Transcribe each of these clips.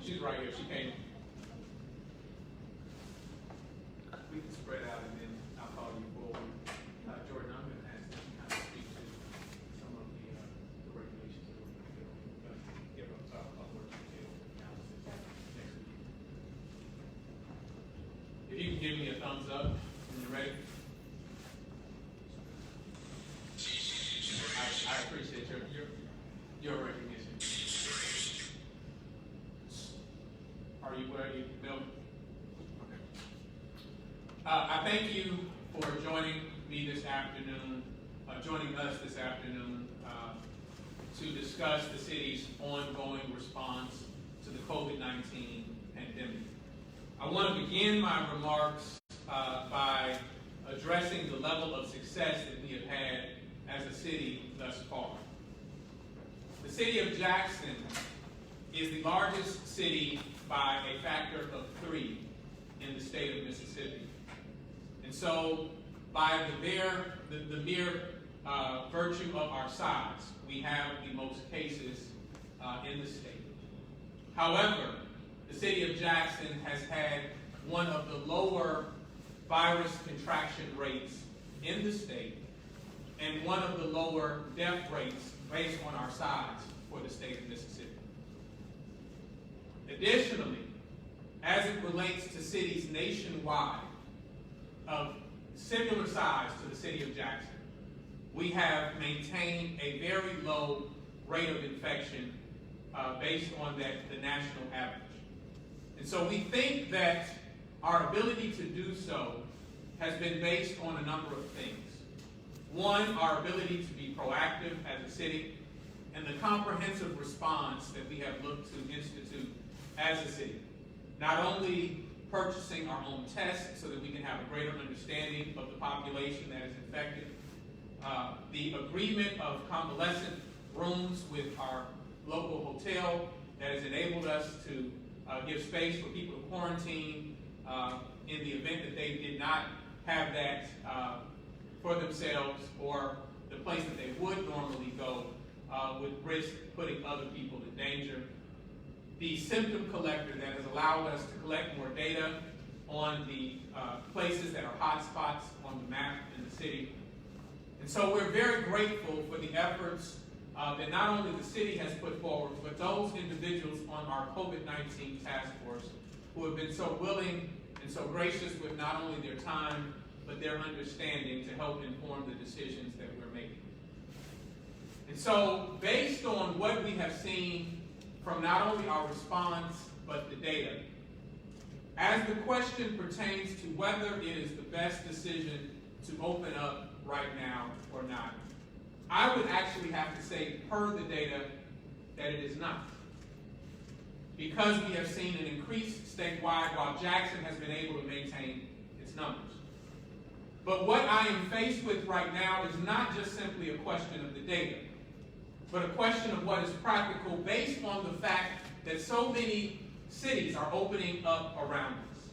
She's right here. She came. We can spread out and then I'll call you forward. Jordan, I'm going to ask you to kind of speak to some of the regulations that we're going to give up a more detailed analysis next week. If you can give me a thumbs up when you're ready. I appreciate your recognition. Are you ready, Bill? Okay. I thank you for joining me this afternoon, joining us this afternoon to discuss the city's ongoing response to the COVID-19 pandemic. I want to begin my remarks by addressing the level of success that we have had as a city thus far. The city of Jackson is the largest city by a factor of 3 in the state of Mississippi. And so by the mere virtue of our size, we have the most cases in the state. However, the city of Jackson has had one of the lower virus contraction rates in the state and one of the lower death rates based on our size for the state of Mississippi. Additionally, as it relates to cities nationwide of similar size to the city of Jackson, we have maintained a very low rate of infection based on the national average. And so we think that our ability to do so has been based on a number of things. One, our ability to be proactive as a city, and the comprehensive response that we have looked to institute as a city. Not only purchasing our own tests so that we can have a greater understanding of the population that is infected, the agreement of convalescent rooms with our local hotel that has enabled us to give space for people to quarantine in the event that they did not have that for themselves, or the place that they would normally go would risk putting other people in danger. The symptom collector that has allowed us to collect more data on the places that are hotspots on the map in the city. And so we're very grateful for the efforts that not only the city has put forward, but those individuals on our COVID-19 task force who have been so willing and so gracious with not only their time, but their understanding to help inform the decisions that we're making. And so, based on what we have seen from not only our response, but the data, as the question pertains to whether it is the best decision to open up right now or not, I would actually have to say, per the data, that it is not. Because we have seen an increase statewide while Jackson has been able to maintain its numbers. But what I am faced with right now is not just simply a question of the data, but a question of what is practical based on the fact that so many cities are opening up around us.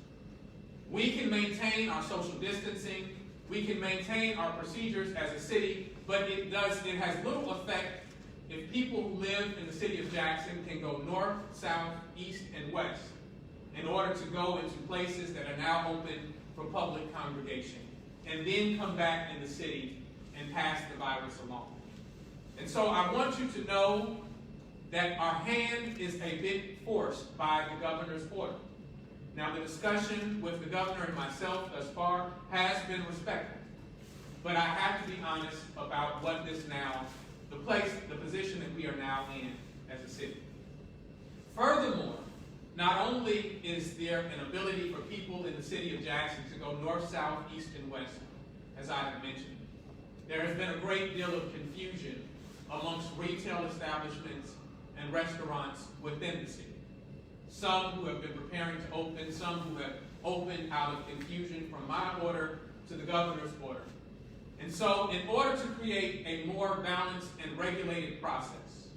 We can maintain our social distancing, we can maintain our procedures as a city, but it has little effect if people who live in the city of Jackson can go north, south, east, and west in order to go into places that are now open for public congregation, and then come back in the city and pass the virus along. And so I want you to know that our hand is a bit forced by the governor's order. Now, the discussion with the governor and myself thus far has been respectful, but I have to be honest about what this now, the position that we are now in as a city. Furthermore, not only is there an ability for people in the city of Jackson to go north, south, east, and west, as I have mentioned, there has been a great deal of confusion amongst retail establishments and restaurants within the city. Some who have been preparing to open, some who have opened out of confusion from my order to the governor's order. And so in order to create a more balanced and regulated process,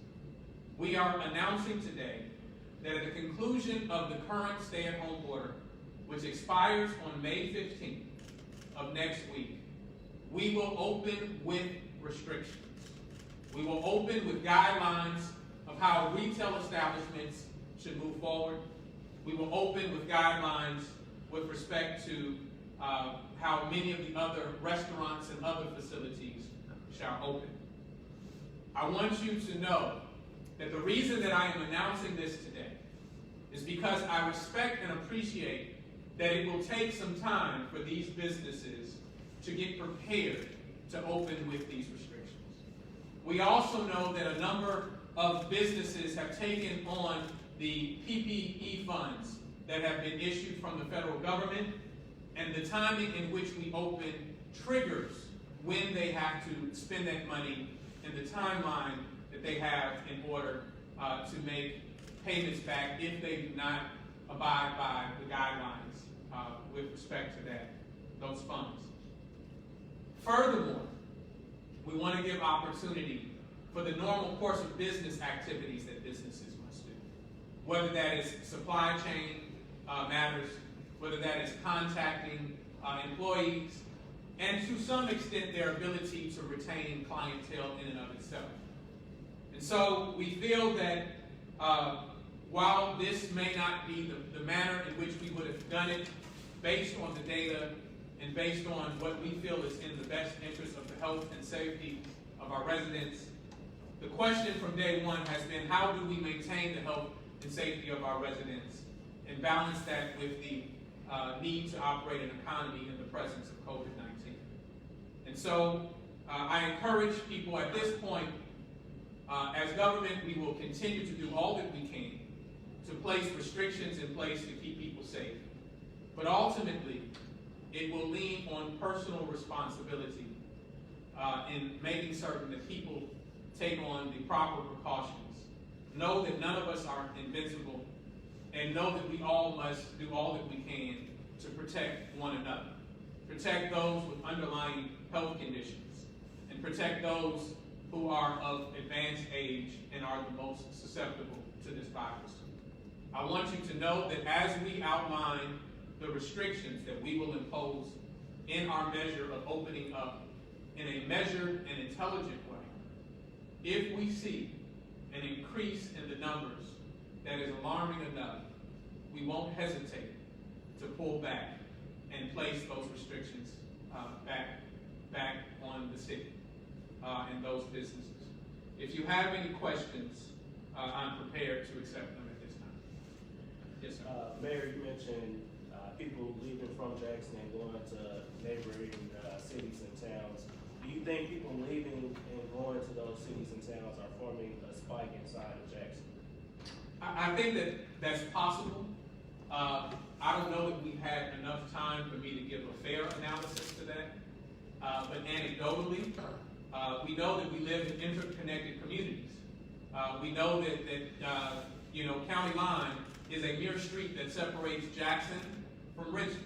we are announcing today that at the conclusion of the current stay-at-home order, which expires on May 15th of next week, we will open with restrictions. We will open with guidelines of how retail establishments should move forward. We will open with guidelines with respect to how many of the other restaurants and other facilities shall open. I want you to know that the reason that I am announcing this today is because I respect and appreciate that it will take some time for these businesses to get prepared to open with these restrictions. We also know that a number of businesses have taken on the PPE funds that have been issued from the federal government, and the timing in which we open triggers when they have to spend that money and the timeline that they have in order to make payments back if they do not abide by the guidelines with respect to those funds. Furthermore, we want to give opportunity for the normal course of business activities that businesses must do, whether that is supply chain matters, whether that is contacting employees, and to some extent their ability to retain clientele in and of itself. And so we feel that while this may not be the manner in which we would have done it, based on the data and based on what we feel is in the best interest of the health and safety of our residents, the question from day one has been, how do we maintain the health and safety of our residents and balance that with the need to operate an economy in the presence of COVID-19? And so I encourage people at this point, as government, we will continue to do all that we can to place restrictions in place to keep people safe. But ultimately, it will lean on personal responsibility in making certain that people take on the proper precautions. Know that none of us are invincible, and know that we all must do all that we can to protect one another. Protect those with underlying health conditions, and protect those who are of advanced age and are the most susceptible to this virus. I want you to know that as we outline the restrictions that we will impose in our measure of opening up in a measured and intelligent way, if we see an increase in the numbers that is alarming enough, we won't hesitate to pull back and place those restrictions back on the city and those businesses. If you have any questions, I'm prepared to accept them at this time. Yes, sir. Mayor, you mentioned people leaving from Jackson and going to neighboring cities and towns. Do you think people leaving and going to those cities and towns are forming a spike inside of Jackson? I think that that's possible. I don't know that we've had enough time for me to give a fair analysis to that. But anecdotally, we know that we live in interconnected communities. We know that County Line is a mere street that separates Jackson from Richmond.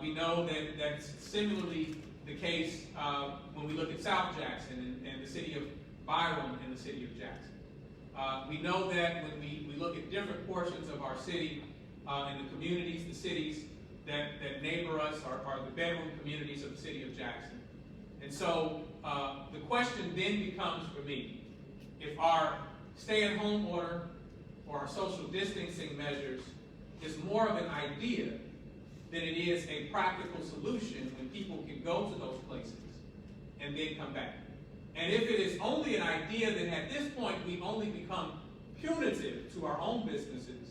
We know that that's similarly the case when we look at South Jackson and the city of Byram and the city of Jackson. We know that when we look at different portions of our city and the communities, the cities that neighbor us are the bedroom communities of the city of Jackson. And so the question then becomes for me, if our stay-at-home order or our social distancing measures is more of an idea than it is a practical solution when people can go to those places and then come back. And if it is only an idea, then at this point we only become punitive to our own businesses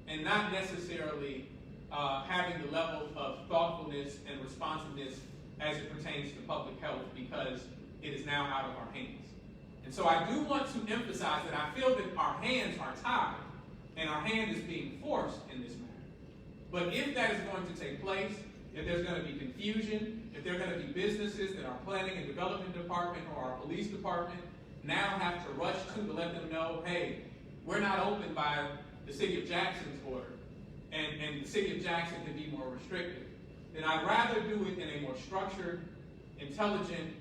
and not necessarily having the level of thoughtfulness and responsiveness as it pertains to public health, because it is now out of our hands. And so I do want to emphasize that I feel that our hands are tied and our hand is being forced in this matter. But if that is going to take place, if there's going to be confusion, if there are going to be businesses that our planning and development department or our police department now have to rush to let them know, hey, we're not open by the city of Jackson's order, and the city of Jackson can be more restrictive, then I'd rather do it in a more structured, intelligent,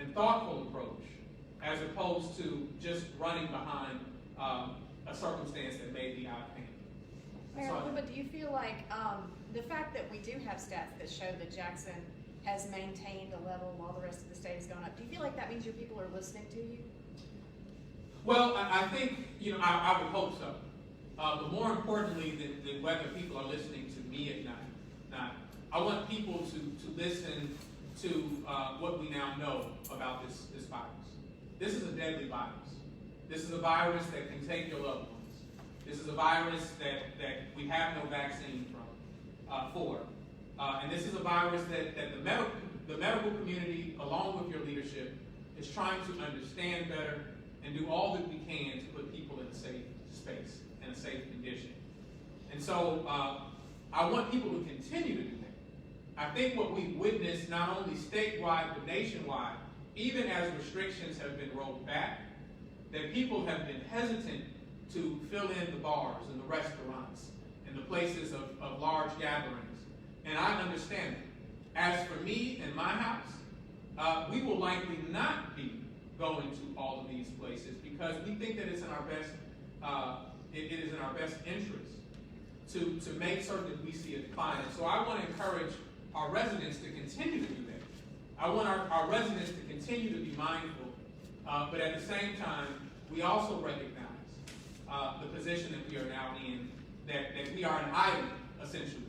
and thoughtful approach, as opposed to just running behind a circumstance that may be out of hand. Mayor Lumumba, do you feel like the fact that we do have stats that show that Jackson has maintained a level while the rest of the state has gone up, do you feel like that means your people are listening to you? Well, I think, I would hope so. but more importantly than whether people are listening to me or not, I want people to listen to what we now know about this virus. This is a deadly virus. This is a virus that can take your loved ones. This is a virus that we have no vaccine for. And this is a virus that the medical community, along with your leadership, is trying to understand better and do all that we can to put people in a safe space and a safe condition. And so I want people to continue to do that. I think what we've witnessed, not only statewide but nationwide, even as restrictions have been rolled back, that people have been hesitant to fill in the bars and the restaurants and the places of large gatherings. And I understand it. As for me and my house, we will likely not be going to all of these places because we think that it's in our best, it is in our best interest to make certain that we see a decline. And so I want to encourage our residents to continue to do that. I want our residents to continue to be mindful, but at the same time, we also recognize the position that we are now in, that we are an island, essentially.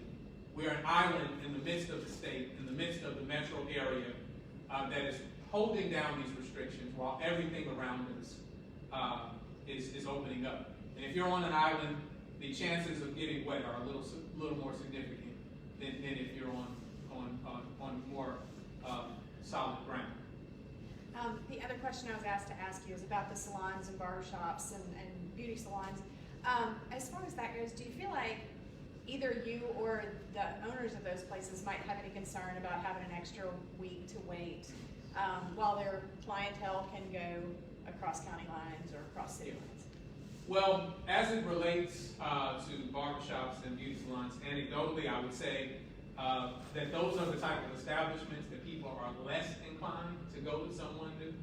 We are an island in the midst of the state, in the midst of the metro area that is holding down these restrictions while everything around us is opening up. And if you're on an island, the chances of getting wet are a little more significant than if you're on more solid ground. The other question I was asked to ask you is about the salons and barbershops and beauty salons. As far as that goes, do you feel like either you or the owners of those places might have any concern about having an extra week to wait while their clientele can go across county lines or across city lines? Well, as it relates to barbershops and beauty salons, anecdotally, I would say that those are the type of establishments that people are less inclined to go to someone new.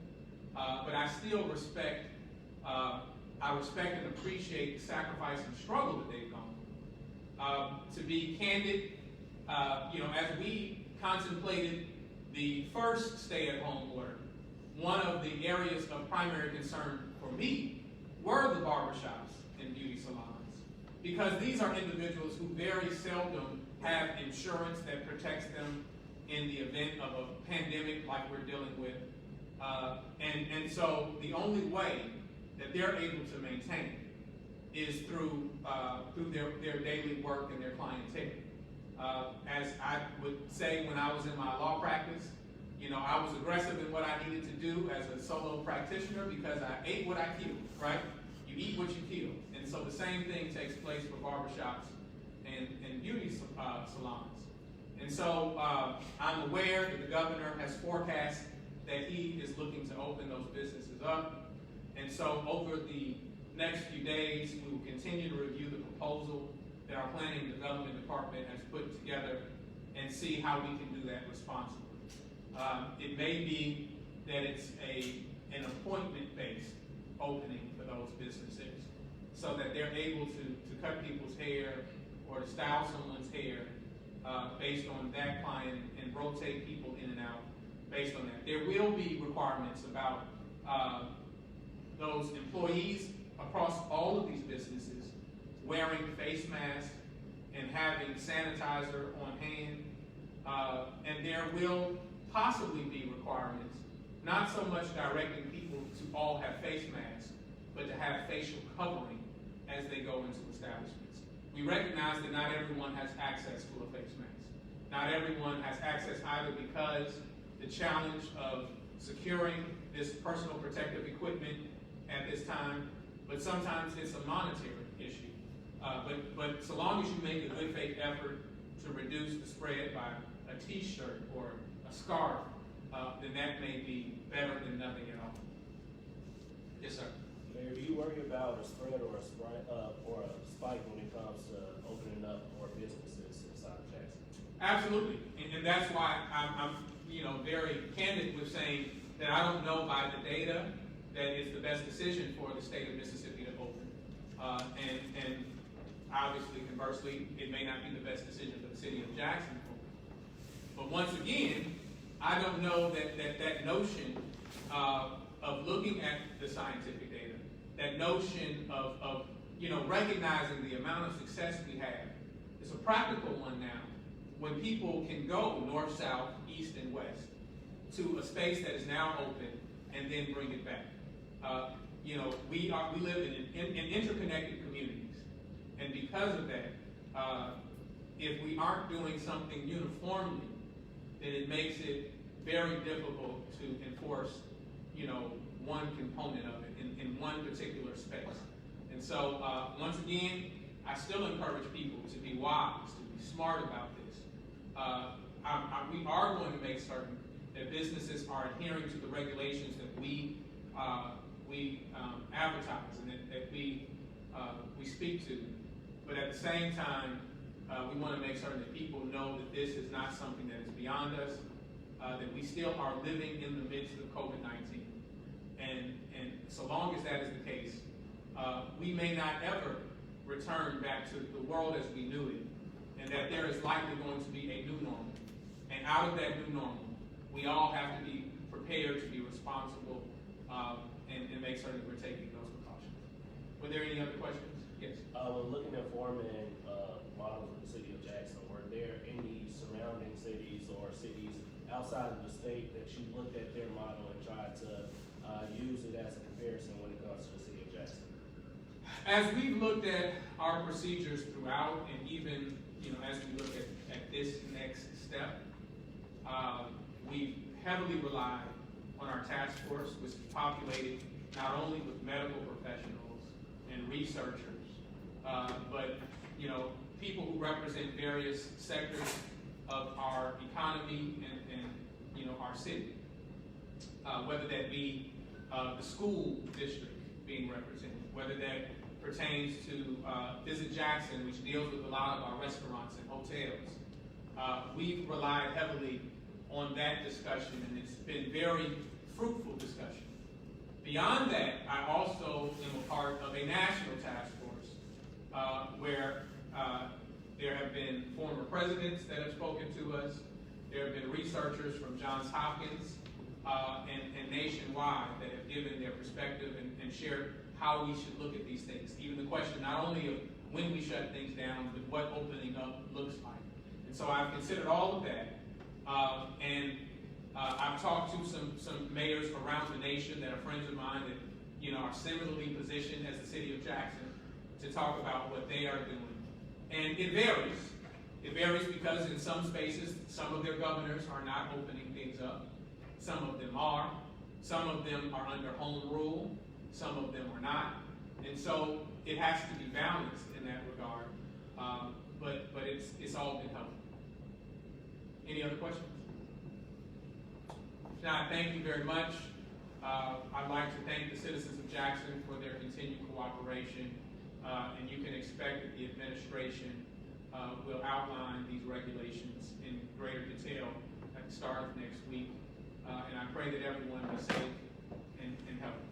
But I still respect, and appreciate the sacrifice and struggle that they've gone through. To be candid, as we contemplated the first stay-at-home order, one of the areas of primary concern for me were the barbershops and beauty salons, because these are individuals who very seldom have insurance that protects them in the event of a pandemic like we're dealing with. And so the only way that they're able to maintain is through their daily work and their clientele. As I would say when I was in my law practice, I was aggressive in what I needed to do as a solo practitioner because I ate what I killed, right? You eat what you kill. And so the same thing takes place for barbershops and beauty salons. And so I'm aware that the governor has forecast that he is looking to open those businesses up. And so over the next few days, we will continue to review the proposal that our planning and development department has put together and see how we can do that responsibly. It may be that it's an appointment-based opening for those businesses so that they're able to cut people's hair or to style someone's hair based on that client and rotate people in and out based on that. There will be requirements about those employees across all of these businesses wearing face masks and having sanitizer on hand. And there will possibly be requirements, not so much directing people to all have face masks, but to have facial covering as they go into establishments. We recognize that not everyone has access to a face mask. Not everyone has access either because the challenge of securing this personal protective equipment at this time, but sometimes it's a monetary issue. But so long as you make a good faith effort to reduce the spread by a t-shirt or a scarf, then that may be better than nothing at all. Yes, sir. Mayor, do you worry about a spread or a spike when it comes to opening up more businesses inside of Jackson? Absolutely, and that's why I'm very candid with saying that I don't know by the data that it's the best decision for the state of Mississippi to open, and obviously, conversely, it may not be the best decision for the city of Jackson to open. But once again, I don't know that notion of looking at the scientific data, that notion of recognizing the amount of success we have, it's a practical one now. When people can go north, south, east, and west to a space that is now open and then bring it back. We live in interconnected communities, and because of that, if we aren't doing something uniformly, then it makes it very difficult to enforce, one component of it in one particular space. And so, once again, I still encourage people to be wise, to be smart about this. We are going to make certain that businesses are adhering to the regulations that we advertise and that we speak to. But at the same time, we want to make certain that people know that this is not something that is beyond us, that we still are living in the midst of COVID-19. And so long as that is the case, we may not ever return back to the world as we knew it, and that there is likely going to be a new normal. And out of that new normal, we all have to be prepared to be responsible and make certain that we're taking those precautions. Were there any other questions? Yes. When looking at forming models of the city of Jackson, were there any surrounding cities or cities outside of the state that you looked at their model and tried to use it as a comparison when it comes to the city of Jackson? As we've looked at our procedures throughout, and even as we look at this next step, we've heavily relied on our task force, which is populated not only with medical professionals and researchers, but people who represent various sectors of our economy and our city, whether that be the school district being represented, whether that pertains to Visit Jackson, which deals with a lot of our restaurants and hotels. We've relied heavily on that discussion, and it's been very fruitful discussion. Beyond that, I also am a part of a national task force where there have been former presidents that have spoken to us. There have been researchers from Johns Hopkins and nationwide that have given their perspective and shared how we should look at these things. Even the question not only of when we shut things down, but what opening up looks like. And so I've considered all of that. And I've talked to some mayors around the nation that are friends of mine that are similarly positioned as the city of Jackson to talk about what they are doing. And it varies. It varies because in some spaces, some of their governors are not opening things up. Some of them are. Some of them are under home rule. Some of them are not. And so it has to be balanced in that regard. But it's all been helpful. Any other questions? If not, thank you very much. I'd like to thank the citizens of Jackson for their continued cooperation. And you can expect that the administration will outline these regulations in greater detail at the start of next week. And I pray that everyone be safe and healthy.